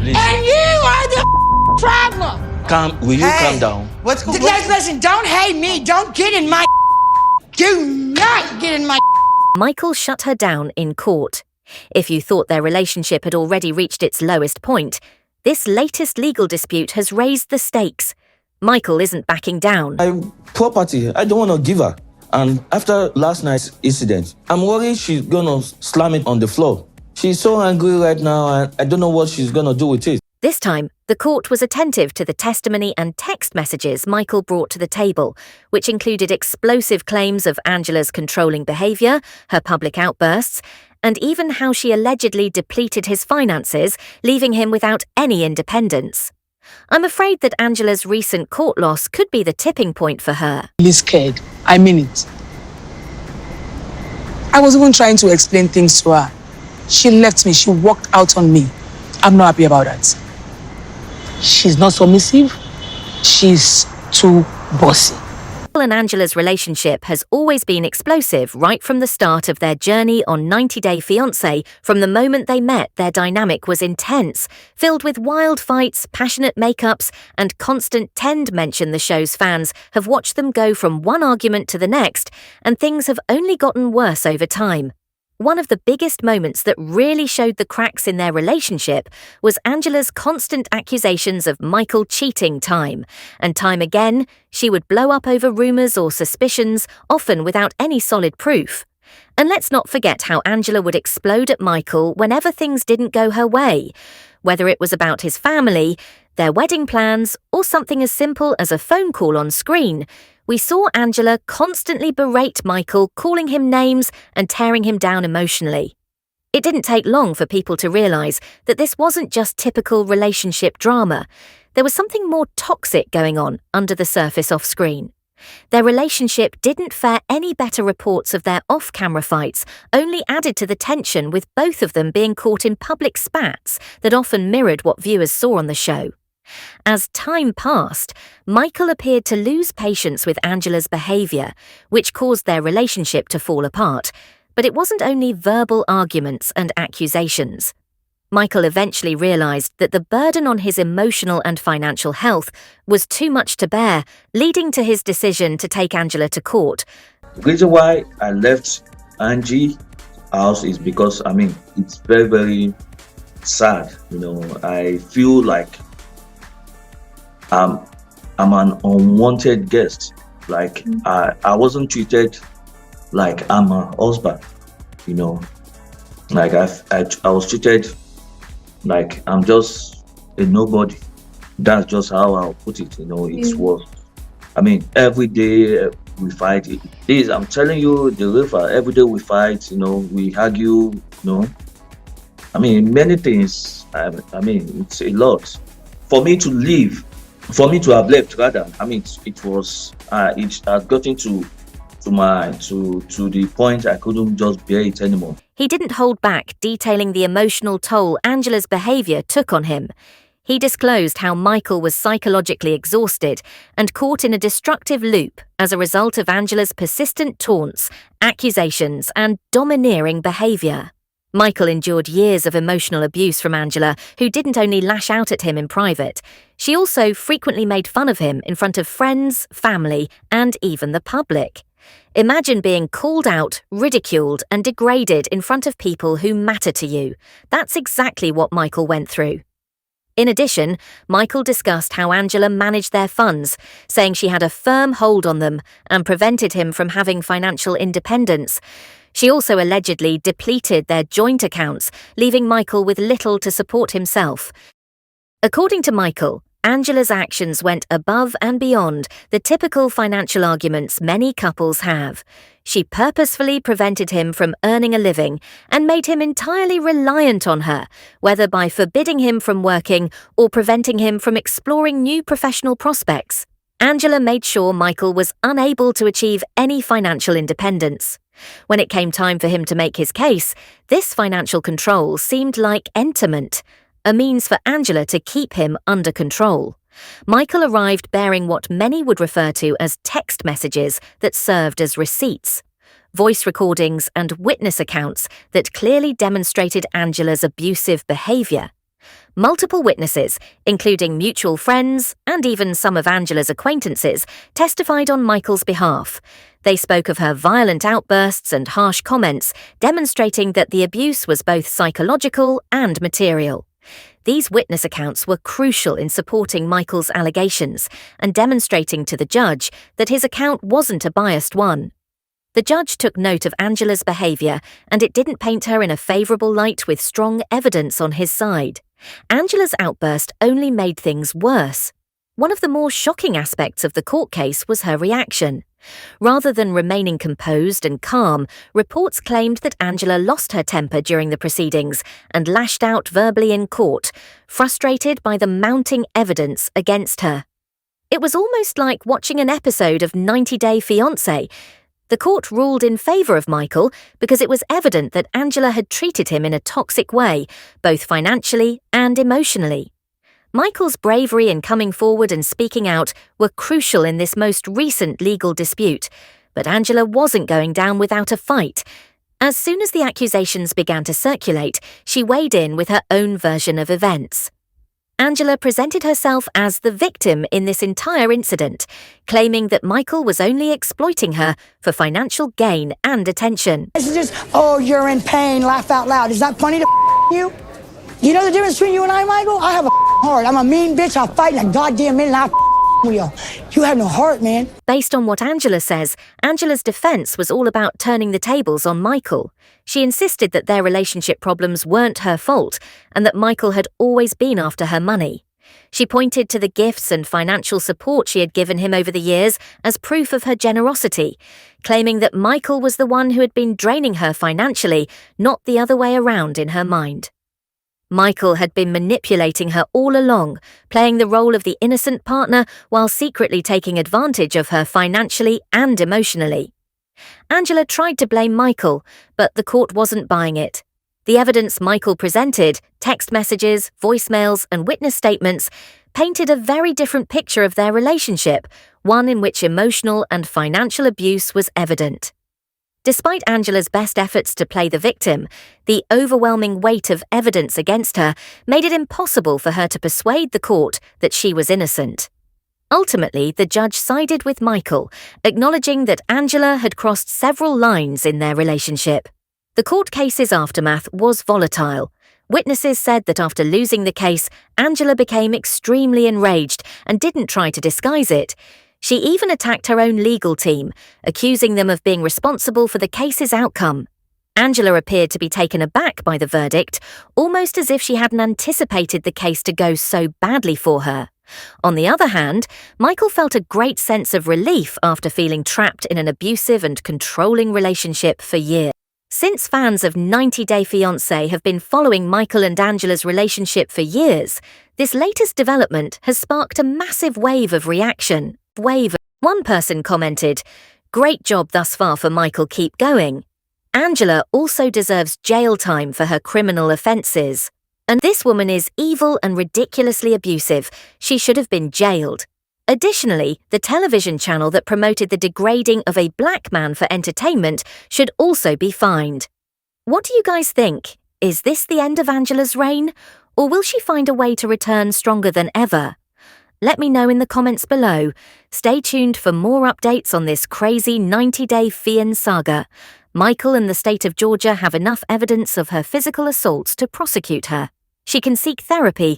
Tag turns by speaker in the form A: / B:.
A: please.
B: And you are the problem.
A: Will you calm down?
C: What's going on?
B: Listen, don't hate me. Don't get in my. Do not get in my.
D: Michael shut her down in court. If you thought their relationship had already reached its lowest point, this latest legal dispute has raised the stakes. Michael isn't backing down.
A: Property, I don't want to give her. And after last night's incident, I'm worried she's gonna slam it on the floor. She's so angry right now, and I don't know what she's gonna do with it.
D: This time, the court was attentive to the testimony and text messages Michael brought to the table, which included explosive claims of Angela's controlling behaviour, her public outbursts, and even how she allegedly depleted his finances, leaving him without any independence. I'm afraid that Angela's recent court loss could be the tipping point for her.
E: Really scared. I mean it. I was even trying to explain things to her. She left me. She walked out on me. I'm not happy about that. She's not submissive. She's too bossy.
D: Michael and Angela's relationship has always been explosive right from the start of their journey on 90 Day Fiancé. From the moment they met, their dynamic was intense, filled with wild fights, passionate makeups, and constant tend mention. The show's fans have watched them go from one argument to the next, and things have only gotten worse over time. One of the biggest moments that really showed the cracks in their relationship was Angela's constant accusations of Michael cheating time again. She would blow up over rumours or suspicions, often without any solid proof. And let's not forget how Angela would explode at Michael whenever things didn't go her way, whether it was about his family, their wedding plans, or something as simple as a phone call on screen. We saw Angela constantly berate Michael, calling him names and tearing him down emotionally. It didn't take long for people to realise that this wasn't just typical relationship drama. There was something more toxic going on under the surface off-screen. Their relationship didn't fare any better. Reports of their off-camera fights only added to the tension, with both of them being caught in public spats that often mirrored what viewers saw on the show. As time passed, Michael appeared to lose patience with Angela's behaviour, which caused their relationship to fall apart. But it wasn't only verbal arguments and accusations. Michael eventually realised that the burden on his emotional and financial health was too much to bear, leading to his decision to take Angela to court.
F: The reason why I left Angie's house is because, it's very, very sad. I feel like I'm an unwanted guest. Like I wasn't treated like I'm a husband. Like I was treated like I'm just a nobody. That's just how I'll put it. It was. Every day we fight. I'm telling you, the river. Every day we fight. We argue. Many things. It's a lot. For me to leave. For me to have left, rather, it had gotten to the point I couldn't just bear it anymore.
D: He didn't hold back, detailing the emotional toll Angela's behaviour took on him. He disclosed how Michael was psychologically exhausted and caught in a destructive loop as a result of Angela's persistent taunts, accusations, and domineering behaviour. Michael endured years of emotional abuse from Angela, who didn't only lash out at him in private. She also frequently made fun of him in front of friends, family, and even the public. Imagine being called out, ridiculed, and degraded in front of people who matter to you. That's exactly what Michael went through. In addition, Michael discussed how Angela managed their funds, saying she had a firm hold on them and prevented him from having financial independence. She also allegedly depleted their joint accounts, leaving Michael with little to support himself. According to Michael, Angela's actions went above and beyond the typical financial arguments many couples have. She purposefully prevented him from earning a living and made him entirely reliant on her, whether by forbidding him from working or preventing him from exploring new professional prospects. Angela made sure Michael was unable to achieve any financial independence. When it came time for him to make his case, this financial control seemed like entertainment, a means for Angela to keep him under control. Michael arrived bearing what many would refer to as text messages that served as receipts, voice recordings and witness accounts that clearly demonstrated Angela's abusive behaviour. Multiple witnesses, including mutual friends and even some of Angela's acquaintances, testified on Michael's behalf. They spoke of her violent outbursts and harsh comments, demonstrating that the abuse was both psychological and material. These witness accounts were crucial in supporting Michael's allegations and demonstrating to the judge that his account wasn't a biased one. The judge took note of Angela's behaviour, and it didn't paint her in a favourable light with strong evidence on his side. Angela's outburst only made things worse. One of the more shocking aspects of the court case was her reaction. Rather than remaining composed and calm, reports claimed that Angela lost her temper during the proceedings and lashed out verbally in court, frustrated by the mounting evidence against her. It was almost like watching an episode of 90 Day Fiancé. The court ruled in favour of Michael because it was evident that Angela had treated him in a toxic way, both financially and emotionally. Michael's bravery in coming forward and speaking out were crucial in this most recent legal dispute, but Angela wasn't going down without a fight. As soon as the accusations began to circulate, she weighed in with her own version of events. Angela presented herself as the victim in this entire incident, claiming that Michael was only exploiting her for financial gain and attention.
B: This is just, oh, you're in pain, laugh out loud. Is that funny to you? You know the difference between you and I, Michael? I have a heart. I'm a mean bitch. I'll fight in a goddamn minute and I'll with you. You have no heart, man.
D: Based on what Angela says, Angela's defense was all about turning the tables on Michael. She insisted that their relationship problems weren't her fault and that Michael had always been after her money. She pointed to the gifts and financial support she had given him over the years as proof of her generosity, claiming that Michael was the one who had been draining her financially, not the other way around in her mind. Michael had been manipulating her all along, playing the role of the innocent partner while secretly taking advantage of her financially and emotionally. Angela tried to blame Michael, but the court wasn't buying it. The evidence Michael presented, text messages, voicemails, and witness statements, painted a very different picture of their relationship, one in which emotional and financial abuse was evident. Despite Angela's best efforts to play the victim, the overwhelming weight of evidence against her made it impossible for her to persuade the court that she was innocent. Ultimately, the judge sided with Michael, acknowledging that Angela had crossed several lines in their relationship. The court case's aftermath was volatile. Witnesses said that after losing the case, Angela became extremely enraged and didn't try to disguise it. She even attacked her own legal team, accusing them of being responsible for the case's outcome. Angela appeared to be taken aback by the verdict, almost as if she hadn't anticipated the case to go so badly for her. On the other hand, Michael felt a great sense of relief after feeling trapped in an abusive and controlling relationship for years. Since fans of 90 Day Fiancé have been following Michael and Angela's relationship for years, this latest development has sparked a massive wave of reaction. One person commented, "Great job thus far for Michael, keep going. Angela also deserves jail time for her criminal offences. And this woman is evil and ridiculously abusive. She should have been jailed." Additionally, the television channel that promoted the degrading of a black man for entertainment should also be fined. What do you guys think? Is this the end of Angela's reign? Or will she find a way to return stronger than ever? Let me know in the comments below. Stay tuned for more updates on this crazy 90-day Fiancé saga. Michael and the state of Georgia have enough evidence of her physical assaults to prosecute her. She can seek therapy